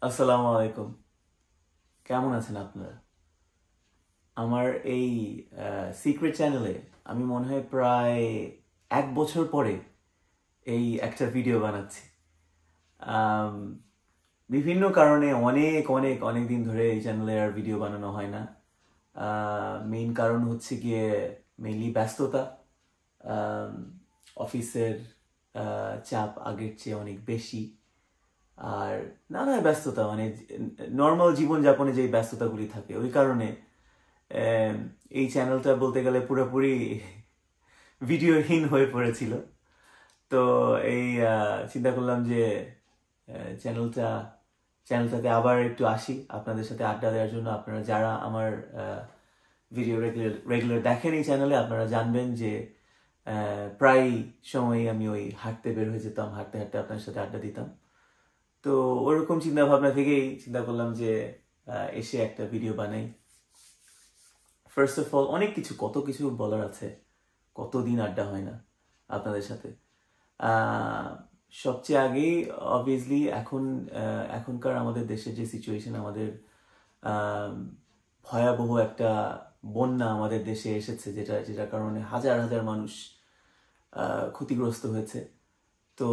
আসসালামু আলাইকুম। কেমন আছেন আপনারা? আমার এই সিক্রেট চ্যানেলে আমি মনে হয় প্রায় 1 বছর পরে এই একটা ভিডিও বানাচ্ছি। আম, বিভিন্ন কারণে অনেক অনেক অনেক দিন ধরে এই চ্যানেলে আর ভিডিও বানানো হয় না। মেইন কারণ হচ্ছে গিয়ে মেইনলি ব্যস্ততা। আম, অফিসের চাপ আগের চেয়ে অনেক বেশি। আর নানা ব্যস্ততা মানে নর্মাল জীবনযাপনে যে ব্যস্ততাগুলি থাকে ওই কারণে আহ, এই চ্যানেলটা বলতে গেলে পুরোপুরি ভিডিওহীন হয়ে পড়েছিল। তো এই চিন্তা করলাম যে চ্যানেলটা চ্যানেলটাতে আবার একটু আসি আপনাদের সাথে আড্ডা দেওয়ার জন্য। আপনারা যারা আমার ভিডিও রেগুলার দেখেন এই চ্যানেলে আপনারা জানবেন যে প্রায় সময়ই আমি ওই হাঁটতে বের হয়ে যেতাম, হাঁটতে হাঁটতে আপনার সাথে আড্ডা দিতাম। তো ওরকম চিন্তা ভাবনা থেকেই চিন্তা করলাম যে এসে একটা ভিডিও বানাই। ফার্স্ট অফ অল অনেক কিছু কত কিছু বলার আছে, কতদিন আড্ডা হয় না আপনাদের সাথে। আহ, সবচেয়ে আগেই অবভিয়াসলি এখনকার আমাদের দেশের যে সিচুয়েশন, আমাদের আহ, ভয়াবহ একটা বন্যা আমাদের দেশে এসেছে, যেটার কারণে হাজার হাজার মানুষ ক্ষতিগ্রস্ত হয়েছে। তো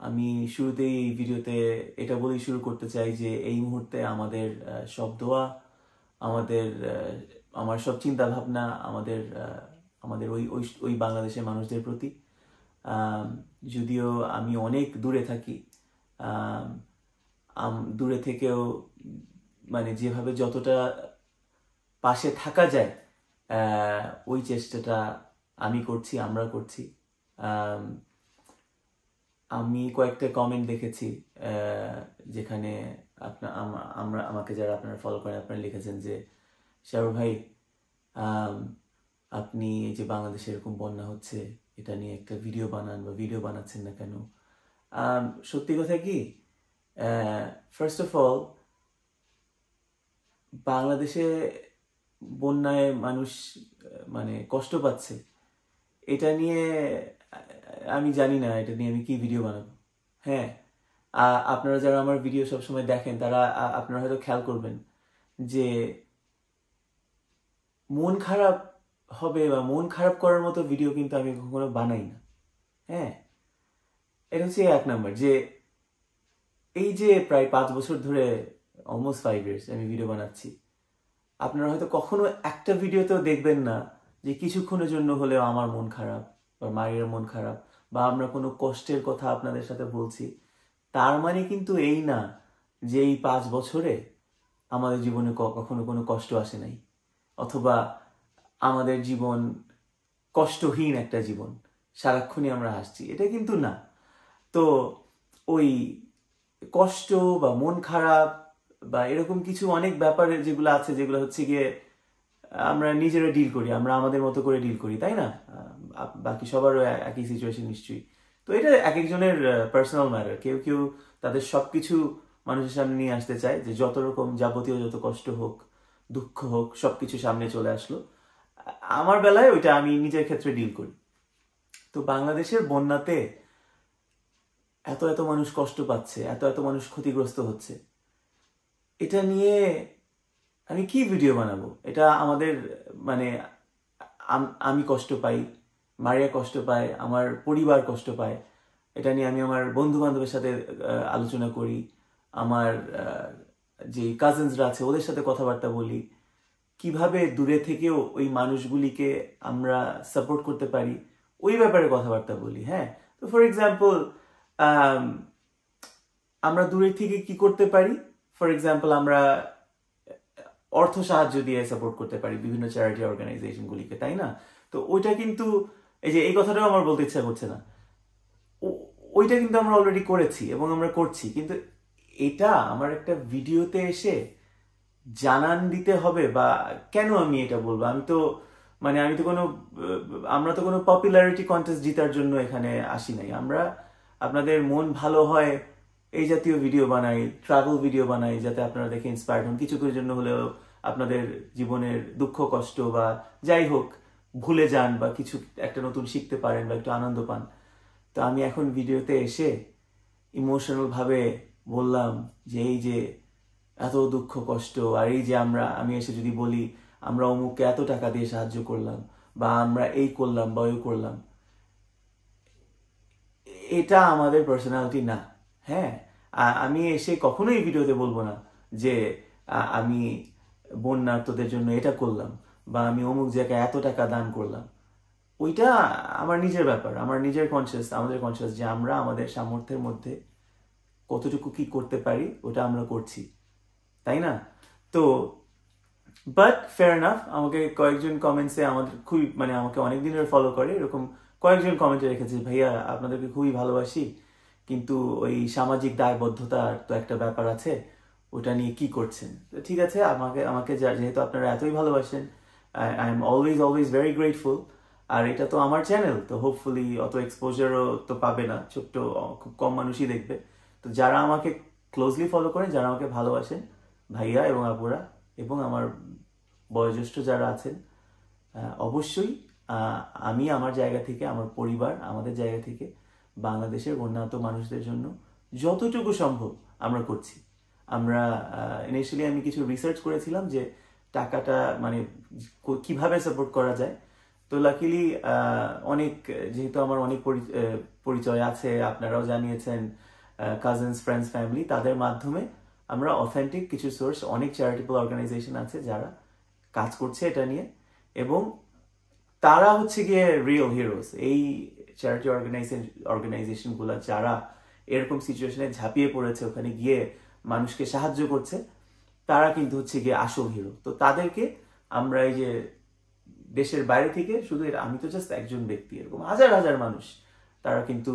আমি শুরুতেই এই ভিডিওতে এটা বলেই শুরু করতে চাই যে এই মুহূর্তে আমাদের সব দোয়া, আমাদের আমার সব চিন্তা ভাবনা আমাদের আমাদের ওই ওই ওই বাংলাদেশের মানুষদের প্রতি। আম, যদিও আমি অনেক দূরে থাকি, আম, দূরে থেকেও মানে যেভাবে যতটা পাশে থাকা যায় আহ, ওই চেষ্টাটা আমি করছি, আমরা করছি। আম, আমি কয়েকটা কমেন্ট দেখেছি যেখানে আমাকে যারা আপনারা ফলো করেন আপনারা লিখেছেন যে শাহরুখ ভাই, আম, আপনি এই যে বাংলাদেশে এরকম বন্যা হচ্ছে এটা নিয়ে একটা ভিডিও বানান বা ভিডিও বানাচ্ছেন না কেন। সত্যি কথা কি, ফার্স্ট অফ অল বাংলাদেশে বন্যায় মানুষ মানে কষ্ট পাচ্ছে, এটা নিয়ে আমি জানি না এটা নিয়ে আমি কি ভিডিও বানাবো। হ্যাঁ, আপনারা যারা আমার ভিডিও সবসময় দেখেন তারা আপনারা হয়তো খেয়াল করবেন যে মন খারাপ হবে বা মন খারাপ করার মতো ভিডিও কিন্তু আমি কখনো বানাই না। হ্যাঁ, এটা হচ্ছে এক নাম্বার যে এই যে প্রায় 5 বছর ধরে, অলমোস্ট 5 ইয়ার্স আমি ভিডিও বানাচ্ছি, আপনারা হয়তো কখনো একটা ভিডিওতেও দেখবেন না যে কিছুক্ষণের জন্য হলেও আমার মন খারাপ বা মায়ের মন খারাপ বা আমরা কোনো কষ্টের কথা আপনাদের সাথে বলছি। তার মানে কিন্তু এই না যে এই 5 বছরে আমাদের জীবনে কখনো কোনো কষ্ট আসে নাই, অথবা আমাদের জীবন কষ্টহীন একটা জীবন, সারাক্ষণই আমরা হাসছি, এটা কিন্তু না। তো ওই কষ্ট বা মন খারাপ বা এরকম কিছু অনেক ব্যাপারে যেগুলো আছে, যেগুলো হচ্ছে গিয়ে আমরা নিজেরা ডিল করি, আমরা আমাদের মতো করে ডিল করি, তাই না? বাকি সবারও একই সিচুয়েশন নিশ্চয়ই। তো এটা এক একজনের পার্সোনাল ম্যাটার। কেউ কেউ তাদের সবকিছু মানুষের সামনে নিয়ে আসতে চায়, যে যত রকম যাবতীয় যত কষ্ট হোক, দুঃখ হোক, সবকিছু সামনে চলে আসলো। আমার বেলায় ওইটা আমি নিজের ক্ষেত্রে ডিল করি। তো বাংলাদেশের বন্যাতে এত এত মানুষ কষ্ট পাচ্ছে, এত এত মানুষ ক্ষতিগ্রস্ত হচ্ছে, এটা নিয়ে আমি কি ভিডিও বানাবো? এটা আমাদের মানে আমি কষ্ট পাই, মারিয়া কষ্ট পায়, আমার পরিবার কষ্ট পায়। এটা নিয়ে আমি আমার বন্ধু বান্ধবের সাথে আলোচনা করি, আমার যে কাজিনসরা আছে ওদের সাথে কথাবার্তা বলি, কিভাবে দূরে থেকেও ওই মানুষগুলিকে আমরা সাপোর্ট করতে পারি ওই ব্যাপারে কথাবার্তা বলি। হ্যাঁ, তো ফর এক্সাম্পল আমরা দূরে থেকে কি করতে পারি? ফর এক্সাম্পল আমরা অর্থ সাহায্য দিয়ে সাপোর্ট করতে পারি বিভিন্ন চ্যারিটি অর্গানাইজেশনগুলিকে, তাই না? তো ওইটা কিন্তু এই যে এই কথাটাও আমার বলতে ইচ্ছা করছে না, ওইটা কিন্তু আমরা অলরেডি করেছি এবং আমরা করছি, কিন্তু এটা আমার একটা ভিডিওতে এসে জানান দিতে হবে বা কেন আমি এটা বলবো? আমি তো কোনো আমরা তো কোনো পপুলারিটি কন্টেস্ট জিতার জন্য এখানে আসি নাই। আমরা আপনাদের মন ভালো হয় এই জাতীয় ভিডিও বানাই, ট্রাভেল ভিডিও বানাই, যাতে আপনারা দেখে ইন্সপায়ার্ড হন, কিছু কিছুর জন্য হলেও আপনাদের জীবনের দুঃখ কষ্ট বা যাই হোক ভুলে যান বা কিছু একটা নতুন শিখতে পারেন বা একটু আনন্দ পান। তো আমি এখন ভিডিওতে এসে ইমোশনাল ভাবে বললাম যে এই যে এত দুঃখ কষ্ট, আর এই যে আমি এসে যদি বলি আমরা অমুককে এত টাকা দিয়ে সাহায্য করলাম বা আমরা এই করলাম বা ওই করলাম, এটা আমাদের পার্সোনালিটি না। হ্যাঁ, আমি এসে কখনোই ভিডিওতে বলবো না যে আমি বন্যার্তদের জন্য এটা করলাম বা আমি অমুক জায়গায় এত টাকা দান করলাম। ওইটা আমার নিজের ব্যাপার, আমার নিজের কনসিয়াস, আমাদের কনসিয়াস যে আমরা আমাদের সামর্থ্যের মধ্যে কতটুকু কি করতে পারি ওটা আমরা করছি, তাই না? তো বাট ফেয়ার এনাফ, আমাকে কয়েকজন কমেন্টসে আমাদের খুবই মানে আমাকে অনেক দিনের ফলো করে, এরকম কয়েকজন কমেন্টে রেখেছে, ভাইয়া আপনাদেরকে খুবই ভালোবাসি কিন্তু ওই সামাজিক দায়বদ্ধতার তো একটা ব্যাপার আছে, ওটা নিয়ে কি করছেন? তো ঠিক আছে, আমাকে যেহেতু আপনারা এতই ভালোবাসেন, I am always very grateful. আর এটা তো আমার চ্যানেল, তো হোপফুলি অত এক্সপোজারও তো পাবে না, ছোট্ট খুব কম মানুষই দেখবে। তো যারা আমাকে ক্লোজলি ফলো করেন, যারা আমাকে ভালোবাসেন, ভাইয়া এবং আপুরা এবং আমার বয়োজ্যেষ্ঠ যারা আছেন, অবশ্যই আমি আমার জায়গা থেকে, আমার পরিবার আমাদের জায়গা থেকে বাংলাদেশের বন্যার্ত মানুষদের জন্য যতটুকু সম্ভব আমরা করছি। আমরা ইনিশিয়ালি আমি কিছু রিসার্চ করেছিলাম যে টাকাটা মানে কিভাবে সাপোর্ট করা যায়। তো লাকিলি অনেক, যেহেতু আমার অনেক পরিচয় আছে, আপনারাও জানিয়েছেন, কাজিনস, ফ্রেন্ডস, ফ্যামিলি, তাদের মাধ্যমে আমরা অথেন্টিক কিছু সোর্স, অনেক চ্যারিটেবল অর্গানাইজেশন আছে যারা কাজ করছে এটা নিয়ে, এবং তারা হচ্ছে গিয়ে রিয়েল হিরোজ। এই চ্যারিটি অর্গানাইজেশনগুলো যারা এরকম সিচুয়েশনে ঝাঁপিয়ে পড়েছে, ওখানে গিয়ে মানুষকে সাহায্য করছে, তারা কিন্তু হচ্ছে গিয়ে আসল হিরো। তো তাদেরকে আমরা এই যে দেশের বাইরে থেকে, শুধু আমি তো জাস্ট একজন ব্যক্তি, এরকম হাজার হাজার মানুষ তারা কিন্তু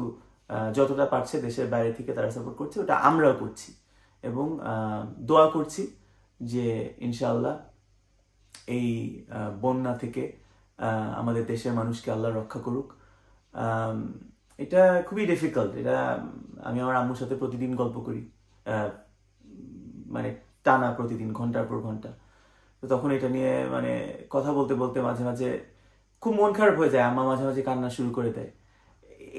যতটা পারছে দেশের বাইরে থেকে তারা সাপোর্ট করছে, ওটা আমরাও করছি এবং দোয়া করছি যে ইনশাআল্লাহ এই বন্যা থেকে আমাদের দেশের মানুষকে আল্লাহ রক্ষা করুক। এটা খুবই ডিফিকাল্ট, এটা আমি আমার আম্মুর সাথে প্রতিদিন গল্প করি, মানে টানা প্রতিদিন ঘন্টার পর ঘন্টা। তো তখন এটা নিয়ে মানে কথা বলতে বলতে মাঝে মাঝে খুব মন খারাপ হয়ে যায়, আম্মা মাঝে মাঝে কান্না শুরু করে দেয়।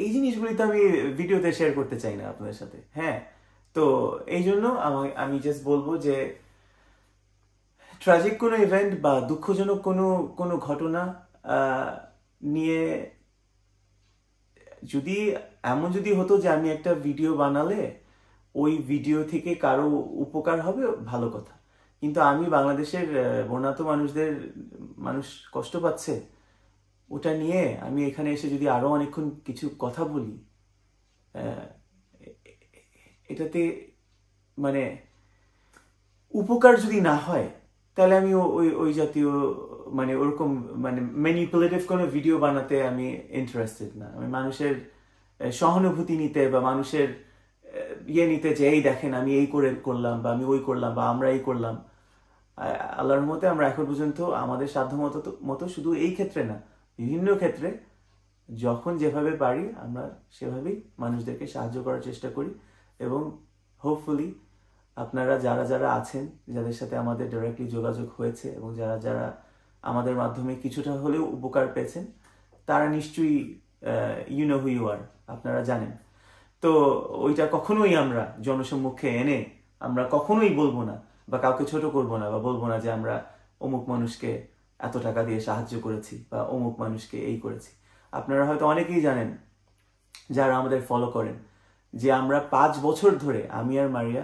এই জিনিসগুলি তো আমি ভিডিওতে শেয়ার করতে চাই না আপনাদের সাথে। হ্যাঁ, তো এই জন্য আমি জাস্ট বলবো যে ট্র্যাজিক কোনো ইভেন্ট বা দুঃখজনক কোনো ঘটনা নিয়ে যদি হতো যে আমি একটা ভিডিও বানালে ওই ভিডিও থেকে কারো উপকার হবে, ভালো কথা। কিন্তু আমি বাংলাদেশের বন্যার্ত মানুষ কষ্ট পাচ্ছে, ওটা নিয়ে আমি এখানে এসে যদি আরো অনেকক্ষণ কিছু কথা বলি, এটাতে মানে উপকার যদি না হয়, তাহলে আমি ওই জাতীয় মানে ওরকম মানে ম্যানিপুলেটিভ কোনো ভিডিও বানাতে আমি ইন্টারেস্টেড না। আমি মানুষের সহানুভূতি নিতে বা মানুষের নিতে যে এই দেখেন আমি এই করলাম বা আমি ওই করলাম বা আমরা এই করলাম। আল্লাহর মতে আমরা এখন পর্যন্ত আমাদের সাধ্য মতো শুধু এই ক্ষেত্রে না, বিভিন্ন ক্ষেত্রে যখন যেভাবে পারি আমরা সেভাবেই মানুষদেরকে সাহায্য করার চেষ্টা করি। এবং হোপফুলি আপনারা যারা আছেন, যাদের সাথে আমাদের ডাইরেক্টলি যোগাযোগ হয়েছে এবং যারা আমাদের মাধ্যমে কিছুটা হলেও উপকার পেয়েছেন, তারা নিশ্চয়ই you know who you are, আপনারা জানেন। তো ওইটা কখনোই আমরা জনসম্মুখে এনে আমরা কখনোই বলবো না বা কাউকে ছোট করবো না বা বলবো না যে আমরা অমুক মানুষকে এত টাকা দিয়ে সাহায্য করেছি বা অমুক মানুষকে এই করেছি। আপনারা হয়তো অনেকেই জানেন যারা আমাদের ফলো করেন যে আমরা 5 বছর ধরে, আমি আর মারিয়া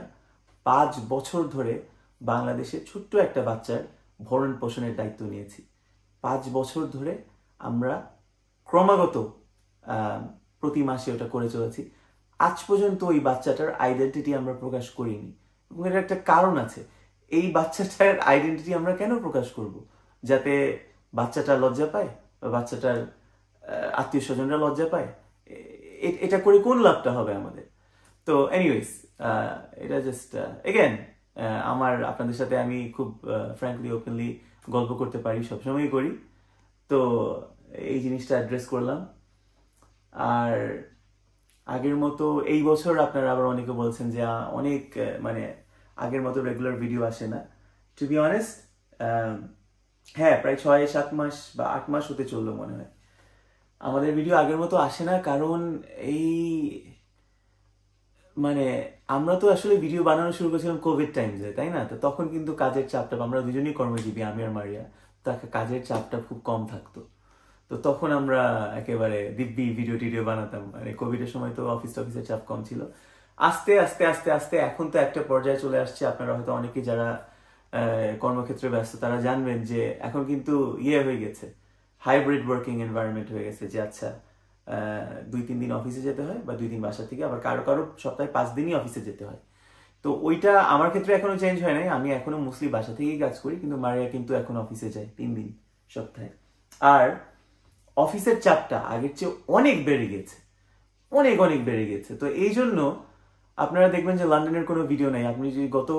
5 বছর ধরে বাংলাদেশের ছোট্ট একটা বাচ্চার ভরণ পোষণের দায়িত্ব নিয়েছি। 5 বছর ধরে আমরা ক্রমাগত প্রতি মাসে ওটা করে চলেছি। আজ পর্যন্ত ওই বাচ্চাটার আইডেন্টিটি আমরা প্রকাশ করিনি, এবং এর একটা কারণ আছে। এই বাচ্চাটার আইডেন্টিটি আমরা কেন প্রকাশ করব? যাতে বাচ্চাটা লজ্জা পায় বা বাচ্চাটার আত্মীয় স্বজনরা লজ্জা পায়? এটা করে কোন লাভটা হবে আমাদের? তো এনিওয়েজ, এটা জাস্ট এগেন আপনাদের সাথে আমি খুব ফ্র্যাঙ্কলি ওপেনলি গল্প করতে পারি, সবসময়ই করি। তো এই জিনিসটা অ্যাড্রেস করলাম। আর আগের মতো এই বছর আপনারা আবার অনেকে বলছেন যে অনেক মানে আগের মতো রেগুলার ভিডিও আসে না। টু বি অনেস্ট, হ্যাঁ, প্রায় 6-7 মাস বা 8 মাস হতে চললো মনে হয় আমাদের ভিডিও আগের মতো আসে না। কারণ এই মানে আমরা তো আসলে ভিডিও বানানো শুরু করেছিলাম কোভিড টাইমসে, তাই না? তো তখন কিন্তু কাজের চাপটা, আমরা দুজনেই কর্মজীবী, আমি আর মারিয়া, তাকে কাজের চাপটা খুব কম থাকতো। তো তখন আমরা একেবারে দিব্যি ভিডিও টিডিও বানাতাম, মানে কোভিডের সময় তো অফিসের চাপ কম ছিল। আস্তে আস্তে আস্তে আস্তে এখন তো একটা পর্যায়ে চলে আসছে, আপনারা হয়তো অনেকেই যারা কর্মক্ষেত্রে ব্যস্ত তারা জানবেন যে এখন কিন্তু হয়ে গেছে, হাইব্রিড ওয়ার্কিং এনভায়রনমেন্ট হয়ে গেছে, যে আচ্ছা 2-3 দিন অফিসে যেতে হয় বা 2 দিন বাসা থেকে, আবার কারো কারো সপ্তাহে 5 দিনই অফিসে যেতে হয়। তো ওইটা আমার ক্ষেত্রে এখনো চেঞ্জ হয় নাই, আমি এখনো মোস্টলি বাসা থেকেই কাজ করি, কিন্তু মারিয়া কিন্তু এখন অফিসে যায় 3 দিন সপ্তাহে। আর অফিসের চাপটা আগের চেয়ে অনেক বেড়ে গেছে, অনেক অনেক বেড়ে গেছে। তো এই জন্য আপনারা দেখবেন যে লন্ডনের কোনো ভিডিও নাই, আপনি যদি গত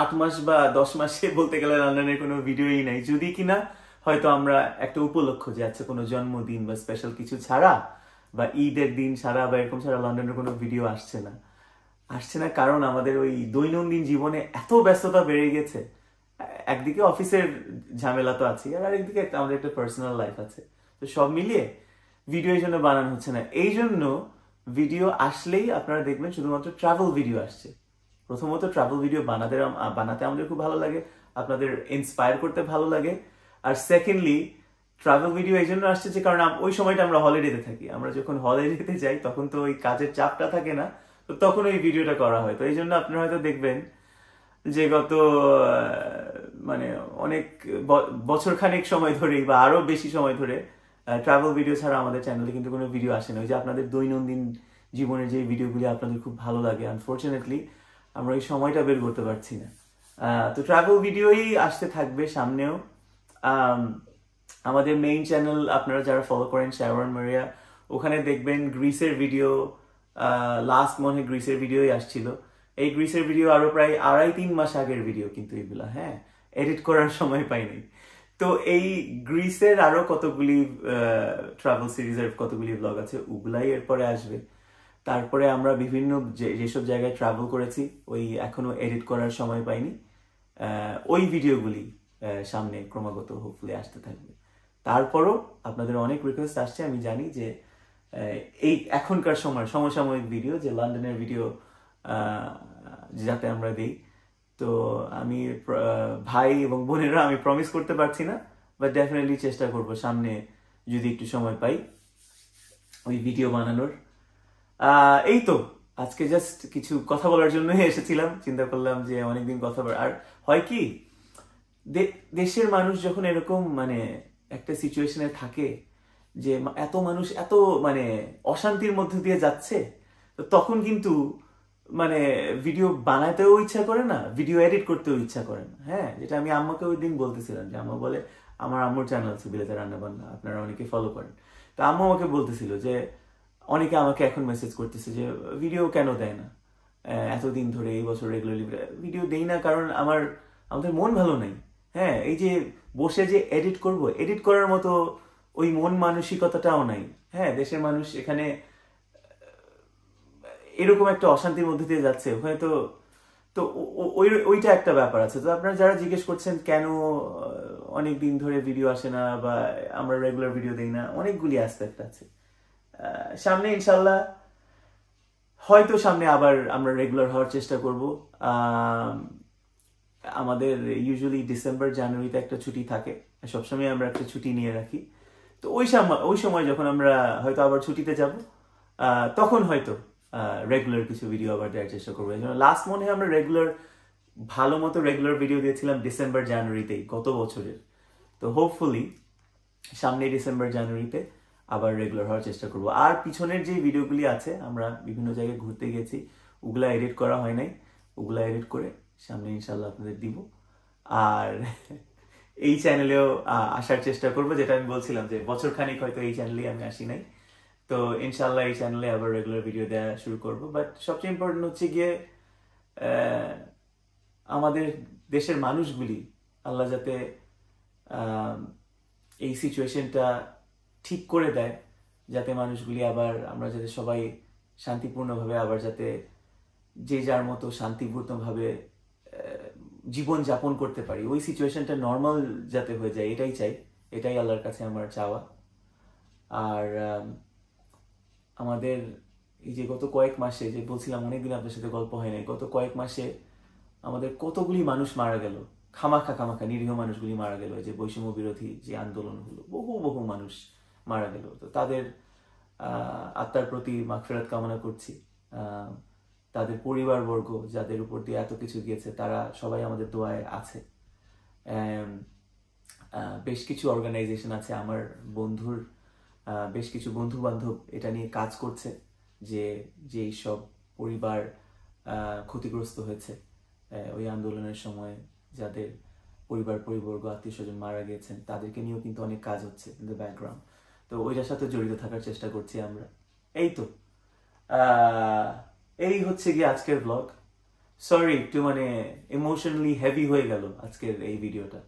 8 মাস বা 10 মাসে বলতে গেলে লন্ডনের কোনো ভিডিওই নাই, যদি কিনা হয়তো আমরা একটা উপলক্ষ যে আচ্ছা কোনো জন্মদিন বা স্পেশাল কিছু ছাড়া বা ঈদের দিন ছাড়া বা এরকম ছাড়া লন্ডনের কোনো ভিডিও আসছে না। কারণ আমাদের ওই দৈনন্দিন জীবনে এত ব্যস্ততা বেড়ে গেছে, একদিকে অফিসের ঝামেলা তো আছে, আর আরেকদিকে আমাদের একটা পার্সোনাল লাইফ আছে। তো সব মিলিয়ে ভিডিও এই জন্য বানানো হচ্ছে না। এই জন্য ভিডিও আসলেই আপনারা দেখবেন শুধুমাত্র ট্রাভেল ভিডিও আসছে। প্রথমত ট্রাভেল ভিডিও বানাতে আমাদের খুব ভালো লাগে, আপনাদের ইন্সপায়ার করতে ভালো লাগে। আর সেকেন্ডলি ট্রাভেল ভিডিও এই জন্য আসছে যে কারণ ওই সময়টা আমরা হলিডেতে থাকি, আমরা যখন হলিডেতে যাই তখন তো ওই কাজের চাপটা থাকে না, তো তখন ওই ভিডিওটা করা হয়। তো এই জন্য আপনারা হয়তো দেখবেন যে গত মানে অনেক বছর খানেক সময় ধরেই বা আরো বেশি সময় ধরে ট্রাভেল ভিডিও ছাড়া আমাদের চ্যানেলে কিন্তু কোনো ভিডিও আসে না। ওই যে আপনাদের দৈনন্দিন জীবনের যে ভিডিওগুলি আপনাদের খুব ভালো লাগে, আনফর্চুনেটলি আমরা ওই সময়টা বের করতে পারছি না। তো ট্রাভেল ভিডিওই আসতে থাকবে সামনেও। আমাদের মেইন চ্যানেল আপনারা যারা ফলো করেন শাওন মারিয়া, ওখানে দেখবেন গ্রিসের ভিডিও, লাস্ট মনে হয় গ্রিসের ভিডিওই আসছিল। এই গ্রিসের ভিডিও আরো প্রায় 2.5-3 মাস আগের ভিডিও, কিন্তু এগুলা হ্যাঁ এডিট করার সময় পাইনি। তো এই গ্রিসের আরো কতগুলি ট্রাভেল সিরিজের কতগুলি ব্লগ আছে, ওগুলাই এরপরে আসবে। তারপরে আমরা বিভিন্ন যেসব জায়গায় ট্রাভেল করেছি ওই এখনো এডিট করার সময় পাইনি, ওই ভিডিওগুলি সামনে ক্রমাগত হোপফুলি আসতে থাকবে। তারপরও আপনাদের অনেক রিকোয়েস্ট আসছে, আমি জানি যে এই এখনকার সময় সমসাময়িক ভিডিও, যে লন্ডনের ভিডিও যাতে আমরা দিই। তো আমি ভাই এবং বোনেরা আমি প্রমিস করতে পারছি না, বাট ডেফিনেটলি চেষ্টা করব সামনে যদি একটু সময় পাই ওই ভিডিও বানানোর। এই তো আজকে জাস্ট কিছু কথা বলার জন্যই এসেছিলাম, চিন্তা করলাম যে অনেকদিন কথা বলার। আর হয় কি, দেশের মানুষ যখন এরকম মানে একটা সিচুয়েশনে থাকে যে এত মানুষ এত মানে অশান্তির মধ্যে দিয়ে যাচ্ছে, তো তখন কিন্তু মানে ভিডিও বানাতেও ইচ্ছা করে না, ভিডিও এডিট করতেও ইচ্ছা করে না। হ্যাঁ, যেটা আমি আম্মাকে ওই দিন বলতেছিলাম, যে আম্মা বলে, আমার আম্মুর চ্যানেল আছে বিলেতে রান্না বান্না, আপনারা অনেকে ফলো করেন। তো আম্মা আমাকে বলতেছিল যে অনেকে আমাকে এখন মেসেজ করতেছে যে ভিডিও কেন দেয় না, এতদিন ধরে এই বছর রেগুলারলি ভিডিও দেই না, কারণ আমাদের মন ভালো নাই। হ্যাঁ, এই যে বসে যে এডিট করার মতো ওই মন মানসিকতাটাও নাই। হ্যাঁ, দেশের মানুষ এখানে এরকম একটা অশান্তির মধ্যে দিয়ে যাচ্ছে, ওখানে তো তো ওইটা একটা ব্যাপার আছে। তো আপনারা যারা জিজ্ঞেস করছেন কেন অনেক দিন ধরে ভিডিও আসে না বা আমরা রেগুলার ভিডিও দেই না, অনেকগুলি অ্যাসপেক্ট আছে। সামনে ইনশাল্লাহ হয়তো সামনে আবার আমরা রেগুলার হওয়ার চেষ্টা করব। আমাদের ইউজুয়ালি ডিসেম্বর জানুয়ারিতে একটা ছুটি থাকে, সবসময় আমরা একটা ছুটি নিয়ে রাখি। তো ওই সময় যখন আমরা হয়তো আবার ছুটিতে যাব, তখন হয়তো রেগুলার কিছু ভিডিও আবার দেওয়ার চেষ্টা করবো। লাস্ট মনে হয় আমরা ভালো মতো রেগুলার ভিডিও দিয়েছিলাম ডিসেম্বর জানুয়ারিতেই গত বছরের। তো হোপফুলি সামনে ডিসেম্বর জানুয়ারিতে আবার রেগুলার হওয়ার চেষ্টা করব। আর পিছনের যে ভিডিওগুলি আছে, আমরা বিভিন্ন জায়গায় ঘুরতে গেছি, ওগুলা এডিট করা হয় নাই, ওগুলা এডিট করে সামনে ইনশাল্লাহ আপনাদের দিব। আর এই চ্যানেলেও আসার চেষ্টা করব, যেটা আমি বলছিলাম যে বছর খানিক হয়তো এই চ্যানেলে আমি আসি নাই, তো ইনশাল্লাহ এই চ্যানেলে আবার রেগুলার ভিডিও দেওয়া শুরু করব। বাট সবচেয়ে ইম্পর্টেন্ট হচ্ছে গিয়ে আমাদের দেশের মানুষগুলি, আল্লাহ যাতে এই সিচুয়েশনটা ঠিক করে দেয়, যাতে মানুষগুলি আবার আমরা যাতে সবাই শান্তিপূর্ণভাবে আবার যাতে যে যার মতো শান্তিপূর্ণভাবে জীবন যাপন করতে পারি, ওই সিচুয়েশনটা নর্মাল যাতে হয়ে যায়, এটাই চাই, এটাই আল্লাহর কাছে আমার চাওয়া। আর আমাদের এই যে গত কয়েক মাসে, যে বলছিলাম অনেকদিন আপনার সাথে গল্প হয় নাই, গত কয়েক মাসে আমাদের কতগুলি মানুষ মারা গেল, খামাখা নিরীহ মানুষগুলি মারা গেল। যে বৈষম্য বিরোধী যে আন্দোলন হলো, বহু মানুষ মারা গেল। তো তাদের আত্মার প্রতি মাগফিরাত কামনা করছি। তাদের পরিবারবর্গ যাদের উপর দিয়ে এত কিছু গিয়েছে, তারা সবাই আমাদের দোয়ায় আছে। বেশ কিছু অর্গানাইজেশন আছে, আমার বন্ধুর বেশ কিছু বন্ধু বান্ধব এটা নিয়ে কাজ করছে, যে সব পরিবার ক্ষতিগ্রস্ত হয়েছে ওই আন্দোলনের সময়, যাদের পরিবর্গ আত্মীয় স্বজন মারা গিয়েছেন, তাদেরকে নিয়েও কিন্তু অনেক কাজ হচ্ছে ইন দ্য ব্যাকগ্রাউন্ড। তো ওইটার সাথে জড়িত থাকার চেষ্টা করছি আমরা। এই তো এই হচ্ছে গিয়ে আজকের ব্লগ। সরি, একটু মানে ইমোশনালি হেভি হয়ে গেল আজকের এই ভিডিওটা।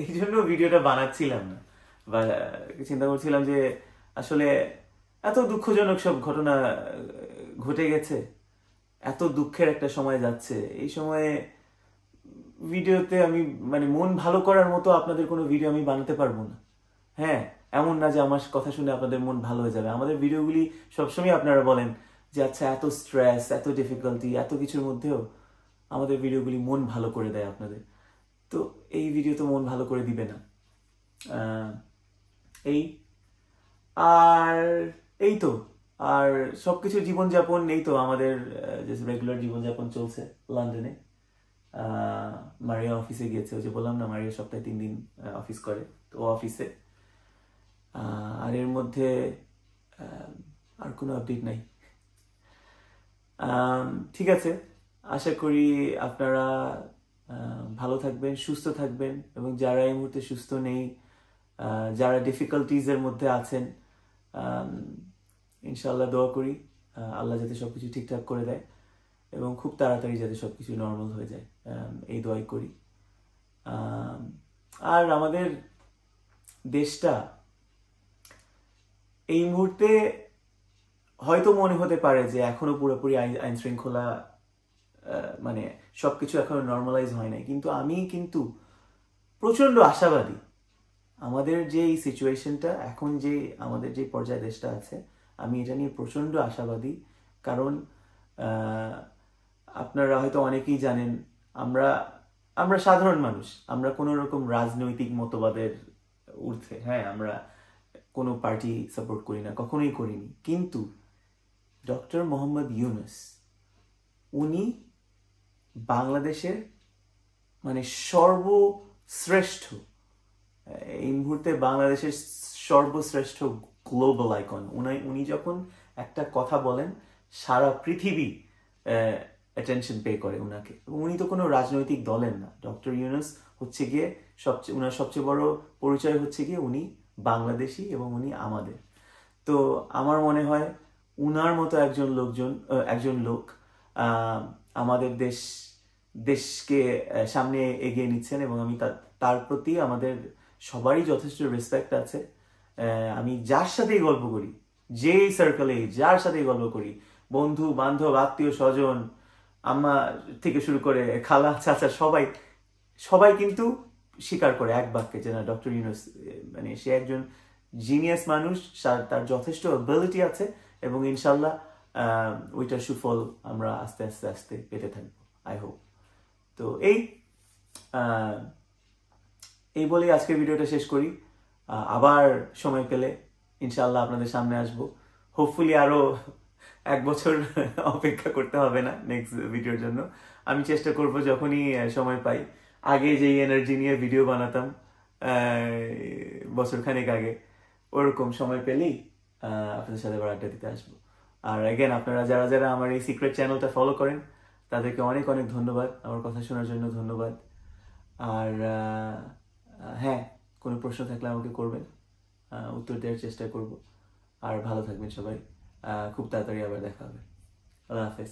এই জন্য ভিডিওটা বানাচ্ছিলাম না, বা চিন্তা করছিলাম যে আসলে এত দুঃখজনক সব ঘটনা ঘটে গেছে, এত দুঃখের একটা সময় যাচ্ছে। এই সময়ে ভিডিওতে আমি মানে মন ভালো করার মতো আপনাদের কোনো ভিডিও আমি বানাতে পারবো না। হ্যাঁ, এমন না যে আমার কথা শুনে আপনাদের মন ভালো হয়ে যাবে। আমাদের ভিডিওগুলি সবসময় আপনারা বলেন যে আচ্ছা, এত স্ট্রেস, এত ডিফিকাল্টি, এত কিছুর মধ্যেও আমাদের ভিডিওগুলি মন ভালো করে দেয় আপনাদের। তো এই ভিডিও তো মন ভালো করে দিবে না। এই তো আর সবকিছু জীবনযাপন, এই তো আমাদের যে রেগুলার জীবনযাপন চলছে লন্ডনে। মারিয়া অফিসে গিয়েছে, ওই যে বললাম না, মারিয়া সপ্তাহে 3 দিন অফিস করে, তো অফিসে। আর এর মধ্যে আর কোনো আপডেট নাই। ঠিক আছে, আশা করি আপনারা ভালো থাকবেন, সুস্থ থাকবেন, এবং যারা এই মুহূর্তে সুস্থ নেই, যারা ডিফিকাল্টিজের মধ্যে আছেন, ইনশাআল্লাহ দোয়া করি আল্লাহ যাতে সবকিছু ঠিকঠাক করে দেয় এবং খুব তাড়াতাড়ি যাতে সবকিছু নর্মাল হয়ে যায়, এই দোয়াই করি। আর আমাদের দেশটা এই মুহূর্তে হয়তো মনে হতে পারে যে এখনো পুরোপুরি আইন শৃঙ্খলা মানে সবকিছু এখনো নর্মালাইজ হয় নাই, কিন্তু আমি কিন্তু প্রচন্ড আশাবাদী। আমাদের যে এই সিচুয়েশনটা এখন, যে আমাদের যে পর্যায়ে দেশটা আছে, আমি এটা নিয়ে প্রচন্ড আশাবাদী। কারণ আপনারা হয়তো অনেকেই জানেন, আমরা সাধারণ মানুষ, আমরা কোনো রকম রাজনৈতিক মতবাদের ঊর্ধ্বে, হ্যাঁ, আমরা কোনো পার্টি সাপোর্ট করি না, কখনোই করিনি। কিন্তু ডক্টর মোহাম্মদ ইউনূস, উনি বাংলাদেশের মানে সর্বশ্রেষ্ঠ, এই মুহূর্তে বাংলাদেশের সর্বশ্রেষ্ঠ গ্লোবাল আইকন। উনি যখন একটা কথা বলেন, সারা পৃথিবী অ্যাটেনশন পে করে উনাকে। এবং উনি তো কোনো রাজনৈতিক দলের না। ডক্টর ইউনূস হচ্ছে গিয়ে উনার সবচেয়ে বড় পরিচয় হচ্ছে গিয়ে উনি বাংলাদেশি এবং উনি আমাদের। তো আমার মনে হয় উনার মতো একজন লোক আমাদের দেশকে সামনে এগিয়ে নিচ্ছেন, এবং আমি তার প্রতি আমাদের সবারই যথেষ্ট রেসপেক্ট আছে। আমি যার সাথেই গল্প করি, যেই সার্কেলে যার সাথেই গল্প করি, বন্ধু বান্ধব, আত্মীয় স্বজন, আম্মা থেকে শুরু করে খালা চাচা, সবাই কিন্তু স্বীকার করে এক বাক্যে যে না, ডক্টর ইউনূস মানে সে একজন জিনিয়াস মানুষ, তার যথেষ্ট অ্যাবিলিটি আছে, এবং ইনশাল্লাহ ওইটার সুফল আমরা আস্তে আস্তে পেতে থাকবো, আই হোপ। তো এই বলেই আজকের ভিডিওটা শেষ করি। আবার সময় পেলে ইনশাল্লাহ আপনাদের সামনে আসবো। হোপফুলি আরো 1 বছর অপেক্ষা করতে হবে না নেক্সট ভিডিওর জন্য। আমি চেষ্টা করব যখনই সময় পাই, আগে যেই এনার্জি নিয়ে ভিডিও বানাতাম বছরখানেক আগে, ওরকম সময় পেলেই আপনাদের সাথে আবার আড্ডা দিতে আসবো। আর অ্যাগেন, আপনারা যারা আমার এই সিক্রেট চ্যানেলটা ফলো করেন, তাদেরকে অনেক অনেক ধন্যবাদ, আমার কথা শোনার জন্য ধন্যবাদ। আর হ্যাঁ, কোনো প্রশ্ন থাকলে আমাকে করবেন, উত্তর দেওয়ার চেষ্টা করব। আর ভালো থাকবেন সবাই, খুব তাড়াতাড়ি আবার দেখা হবে। আল্লাহ হাফেজ।